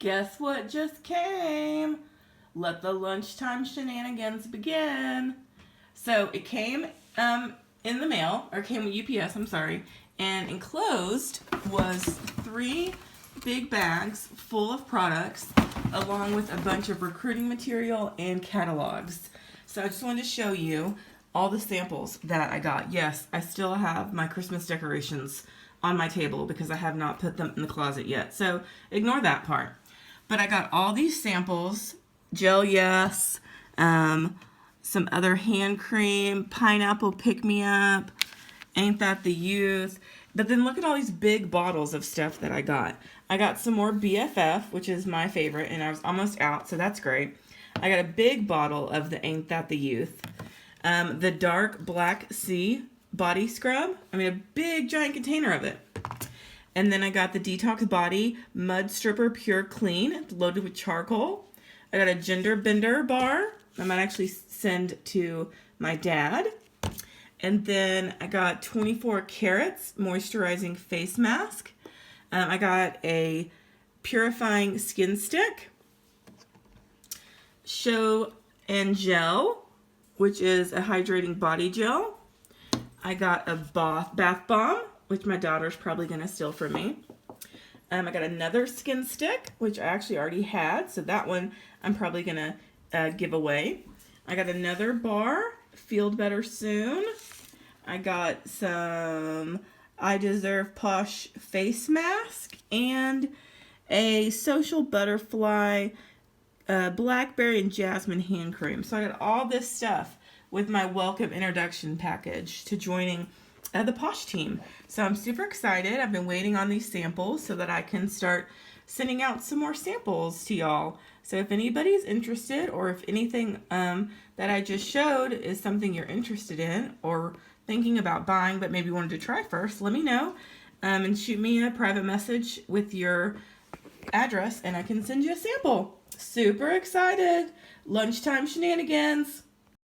Guess what just came? Let the lunchtime shenanigans begin. So it came in the mail, or came with UPS, I'm sorry, and enclosed was 3 big bags full of products, along with a bunch of recruiting material and catalogs. So I just wanted to show you all the samples that I got. Yes, I still have my Christmas decorations on my table because I have not put them in the closet yet. So ignore that part. But I got all these samples, Gel Yes, some other hand cream, pineapple pick-me-up, Ain't That the Youth. But then look at all these big bottles of stuff that I got. I got some more BFF, which is my favorite, and I was almost out, so that's great. I got a big bottle of the Ain't That the Youth. The Dark Black Sea body scrub. I mean, a big giant container of it. And then I got the Detox Body Mud Stripper Pure Clean, loaded with charcoal. I got a Gender Bender bar. I might actually send to my dad. And then I got 24 Carats Moisturizing Face Mask. I got a Purifying Skin Stick. Show and Gel, which is a hydrating body gel. I got a bath bomb, which my daughter's probably going to steal from me. I got another skin stick, which I actually already had, so that one I'm probably going to give away. I got another bar, Feel Better Soon. I got some I Deserve Posh face mask and a Social Butterfly blackberry and jasmine hand cream. So I got all this stuff with my welcome introduction package to joining the Posh team. So I'm super excited. I've been waiting on these samples so that I can start sending out some more samples to y'all. So if anybody's interested, or if anything that I just showed is something you're interested in or thinking about buying but maybe wanted to try first, let me know and shoot me a private message with your address and I can send you a sample. Super excited. Lunchtime shenanigans.